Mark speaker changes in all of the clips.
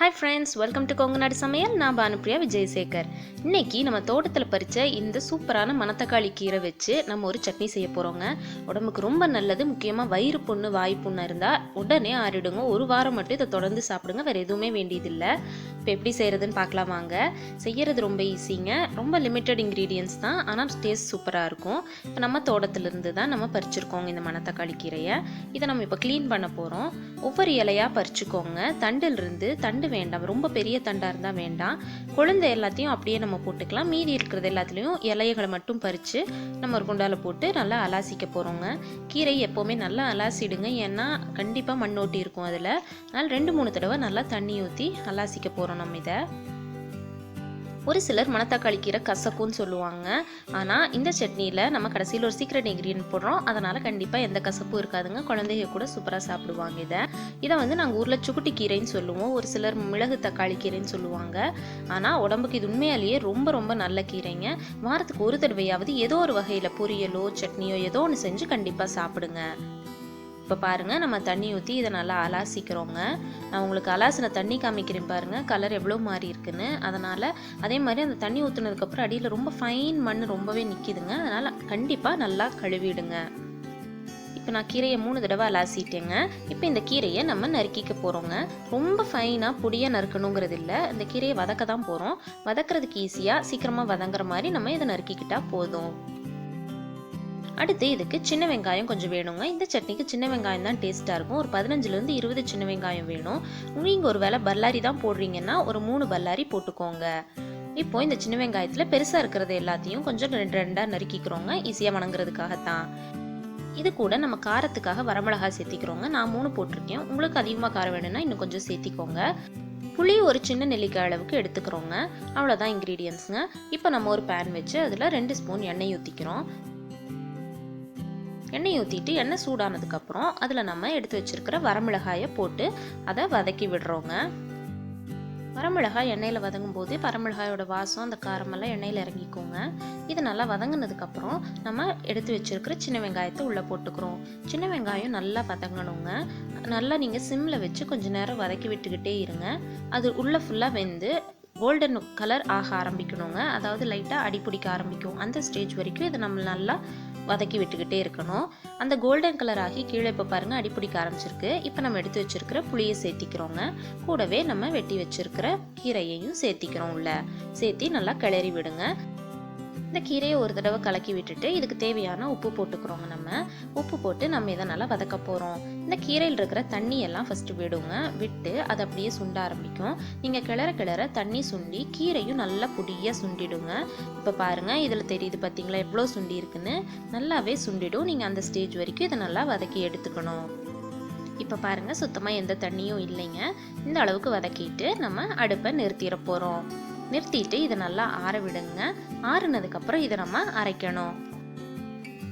Speaker 1: Hi friends, welcome to Konganadu Samayal. நான் பானுப்ரியா விஜயசேகர். இன்னைக்கு நம்ம தோட்டத்துல பறிச்ச இந்த சூப்பரான மணத்தக்காளி கீரை வச்சு நம்ம ஒரு சட்னி செய்ய போறோங்க. உடம்புக்கு ரொம்ப நல்லது. முக்கியமா வயிறு புண்ணு, வாய் புண்ணு இருந்தா உடனே ஆறிடுங்க. ஒரு வாரம் மட்டும் இதை தொடர்ந்து சாப்பிடுங்க. வேற எதுவுமே வேண்டியதில்ல. இப்போ எப்படி செய்யறதுன்னு பார்க்கலாம் வாங்க. செய்யறது ரொம்ப ஈஸிங்க. ரொம்ப லிமிட்டட் இன்கிரீடியன்ஸ் தான், ஆனால் டேஸ்ட் சூப்பரா இருக்கும். இப்போ நம்ம தோட்டத்துல இருந்து தான் நம்ம பறிச்சிருக்கோங்க இந்த மணத்தக்காளி கீரையை. இதை நம்ம இப்போ க்ளீன் பண்ண போறோம். ஒவ்வொரு இலையா பறிச்சுக்கோங்க. தண்டு வேண்டாம், ரொம்ப பெரிய தண்டா இருந்தா வேண்டாம். கொழுந்த எல்லாத்தையும் அப்படியே நம்ம போட்டுக்கலாம். மீதி இருக்கிறது எல்லாத்துலயும் இலைகளை மட்டும் பறிச்சு நம்ம ஒரு குண்டால போட்டு நல்லா அலாசிக்க போறோங்க. கீரை எப்பவுமே நல்லா அலாசிடுங்க, ஏன்னா கண்டிப்பா மண்ணோட்டி இருக்கும் அதுல. அதனால 2-3 தடவை நல்லா தண்ணி ஊற்றி அலாசிக்க போறோம் நம்ம இதை. ஒரு சிலர் மணத்தக்காளி கீரை கசக்கும்னு சொல்லுவாங்க, ஆனால் இந்த சட்னியில் நம்ம கடைசியில் ஒரு சீக்ரெட் இன்கிரீடியன்ட் போடுறோம். அதனால் கண்டிப்பாக எந்த கசப்பும் இருக்காதுங்க. குழந்தைங்க கூட சூப்பராக சாப்பிடுவாங்க. இதை நாங்கள் ஊரில் சுக்குட்டி கீரைன்னு சொல்லுவோம். ஒரு சிலர் மிளகு தக்காளி கீரைன்னு சொல்லுவாங்க. ஆனால் உடம்புக்கு இது உண்மையாலேயே ரொம்ப ரொம்ப நல்ல கீரைங்க. வாரத்துக்கு ஒரு தடவையாவது ஏதோ ஒரு வகையில் பொரியலோ சட்னியோ ஏதோ ஒன்று செஞ்சு கண்டிப்பாக சாப்பிடுங்க. இப்போ பாருங்கள், நம்ம தண்ணி ஊற்றி இதை நல்லா அலாசிக்கிறோங்க. நான் உங்களுக்கு அலாசின தண்ணி காமிக்கிறேன் பாருங்கள், கலர் எவ்வளோ மாறி இருக்குன்னு. அதனால் அதே மாதிரி அந்த தண்ணி ஊற்றுனதுக்கப்புறம் அடியில் ரொம்ப ஃபைன் மண் ரொம்பவே நிற்கிதுங்க. அதனால் கண்டிப்பாக நல்லா கழுவிடுங்க. இப்போ நான் கீரையை 3 தடவை அலாசிட்டேங்க. இப்போ இந்த கீரையை நம்ம நறுக்கிக்க போகிறோங்க. ரொம்ப ஃபைனாக பொடியாக நறுக்கணுங்கிறது இல்லை. இந்த கீரையை வதக்க தான் போகிறோம். வதக்கிறதுக்கு ஈஸியாக சீக்கிரமாக வதங்குற மாதிரி நம்ம இதை நறுக்கிக்கிட்டால் போதும். அடுத்து இதுக்கு சின்ன வெங்காயம் கொஞ்சம் வேணுங்க. இந்த சட்னிக்கு சின்ன வெங்காயம் தான் டேஸ்ட்டாக இருக்கும். ஒரு 15லேருந்து 20 சின்ன வெங்காயம் வேணும். நீங்கள் ஒரு வேளை பல்லாரி தான் போடுறீங்கன்னா ஒரு 3 பல்லாரி போட்டுக்கோங்க. இப்போ இந்த சின்ன வெங்காயத்தில் பெருசாக இருக்கிறது எல்லாத்தையும் கொஞ்சம் 2 நறுக்கிக்கிறோங்க, ஈஸியாக வணங்குறதுக்காகத்தான். இது கூட நம்ம காரத்துக்காக வரமிளகாய் சேர்த்திக்கிறோங்க. நான் 3 போட்டிருக்கேன். உங்களுக்கு அதிகமாக காரம் வேணும்னா இன்னும் கொஞ்சம் சேர்த்திக்கோங்க. புளி ஒரு சின்ன நெல்லிக்காய் அளவுக்கு எடுத்துக்கிறோங்க. அவ்வளோதான் இன்க்ரீடியன்ஸுங்க. இப்போ நம்ம ஒரு பேன் வச்சு அதில் 2 ஸ்பூன் எண்ணெய் ஊற்றிக்கிறோம். எண்ணெய் ஊற்றிட்டு எண்ணெய் சூடானதுக்கப்புறம் அதில் நம்ம எடுத்து வச்சிருக்கிற வரமிளகாயை போட்டு அதை வதக்கி விடுறோங்க. வரமிளகாய் எண்ணெயில் வதங்கும் போது வரமிளகாயோட வாசம் அந்த காரமெல்லாம் எண்ணெயில் இறங்கிக்கோங்க. இது நல்லா வதங்கினதுக்கப்புறம் நம்ம எடுத்து வச்சிருக்கிற சின்ன வெங்காயத்தை உள்ளே போட்டுக்கிறோம். சின்ன வெங்காயம் நல்லா வதங்கணுங்க. நல்லா நீங்கள் சிம்மில் வச்சு கொஞ்சம் நேரம் வதக்கி விட்டுக்கிட்டே இருங்க. அது உள்ளே ஃபுல்லாக வெந்து கோல்டன் கலர் ஆக ஆரம்பிக்கணுங்க. அதாவது லைட்டாக அடிப்பிடிக்க ஆரம்பிக்கும். அந்த ஸ்டேஜ் வரைக்கும் இதை நம்ம நல்லா வதக்கி விட்டுக்கிட்டே இருக்கணும். அந்த கோல்டன் கலர் ஆகி கீழே இப்போ பாருங்கள் அடிப்பிடிக்க ஆரம்பிச்சிருக்கு. இப்போ நம்ம எடுத்து வச்சிருக்கிற புளியை சேர்த்திக்கிறோங்க. கூடவே நம்ம வெட்டி வச்சிருக்கிற கீரையையும் சேர்த்திக்கிறோம். உள்ள சேர்த்தி நல்லா கிளறி விடுங்க. இந்த கீரையை ஒரு தடவை கலக்கி விட்டுட்டு இதுக்கு தேவையான உப்பு போட்டுக்கிறோங்க. நம்ம உப்பு போட்டு நம்ம இதை நல்லா வதக்க போகிறோம். இந்த கீரையில் இருக்கிற தண்ணி எல்லாம் ஃபஸ்ட்டு விடுங்க. விட்டு அது அப்படியே சுண்ட ஆரம்பிக்கும். நீங்கள் கிளற தண்ணி சுண்டி கீரையும் நல்லா பொடியாக சுண்டிடுங்க. இப்போ பாருங்கள், இதில் தெரியுது பார்த்தீங்களா எவ்வளோ சுண்டி இருக்குன்னு. நல்லாவே சுண்டிடும். நீங்கள் அந்த ஸ்டேஜ் வரைக்கும் இதை நல்லா வதக்கி எடுத்துக்கணும். இப்போ பாருங்கள், சுத்தமாக எந்த தண்ணியும் இல்லைங்க. இந்த அளவுக்கு வதக்கிட்டு நம்ம அடுப்பை நிறுத்திட போகிறோம். நிறுத்திட்டு இதை நல்லா ஆற விடுங்க. ஆறுனதுக்கப்புறம் இதை நம்ம அரைக்கணும்.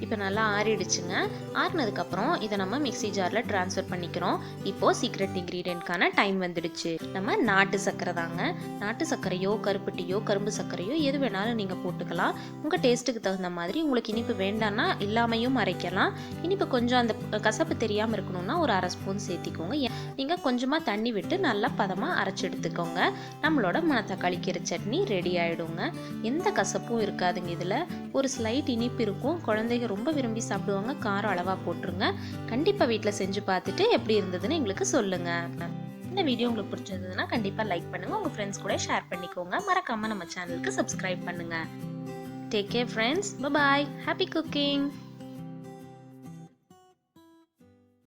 Speaker 1: இப்போ நல்லா ஆறிடுச்சுங்க. ஆறுனதுக்கப்புறம் இதை நம்ம மிக்சி ஜாரில் ட்ரான்ஸ்ஃபர் பண்ணிக்கிறோம். இப்போது சீக்ரெட் இன்க்ரீடியன்ட்கான டைம் வந்துடுச்சு. நம்ம நாட்டு சர்க்கரை தாங்க. நாட்டு சர்க்கரையோ கருப்பு டீயோ கரும்பு சர்க்கரையோ எது வேணாலும் நீங்கள் போட்டுக்கலாம். உங்கள் டேஸ்ட்டுக்கு தகுந்த மாதிரி. உங்களுக்கு இனிப்பு வேண்டான்னா இல்லாமையும் அரைக்கலாம். இனிப்பு கொஞ்சம் அந்த கசப்பு தெரியாமல் இருக்கணும்னா ஒரு 1/2 ஸ்பூன் சேர்த்திக்கோங்க. நீங்கள் கொஞ்சமாக தண்ணி விட்டு நல்லா பதமாக அரைச்சி எடுத்துக்கோங்க. நம்மளோட மணத்தக்காளி கீரை சட்னி ரெடி ஆகிடுங்க. எந்த கசப்பும் இருக்காதுங்க. இதில் ஒரு ஸ்லைட் இனிப்பு இருக்கும். குழந்தைங்க ரொம்ப விரும்பி சாப்பிடுவாங்க. காரம் அளவாக போட்டுருங்க. கண்டிப்பாக வீட்டில் செஞ்சு பார்த்துட்டு எப்படி இருந்ததுன்னு எங்களுக்கு சொல்லுங்கள். இந்த வீடியோ உங்களுக்கு பிடிச்சிருந்ததுன்னா கண்டிப்பாக லைக் பண்ணுங்கள். உங்கள் ஃப்ரெண்ட்ஸ் கூட ஷேர் பண்ணிக்கோங்க. மறக்காமல் நம்ம சேனலுக்கு சப்ஸ்கிரைப் பண்ணுங்கள். Take care friends. Bye. Happy cooking.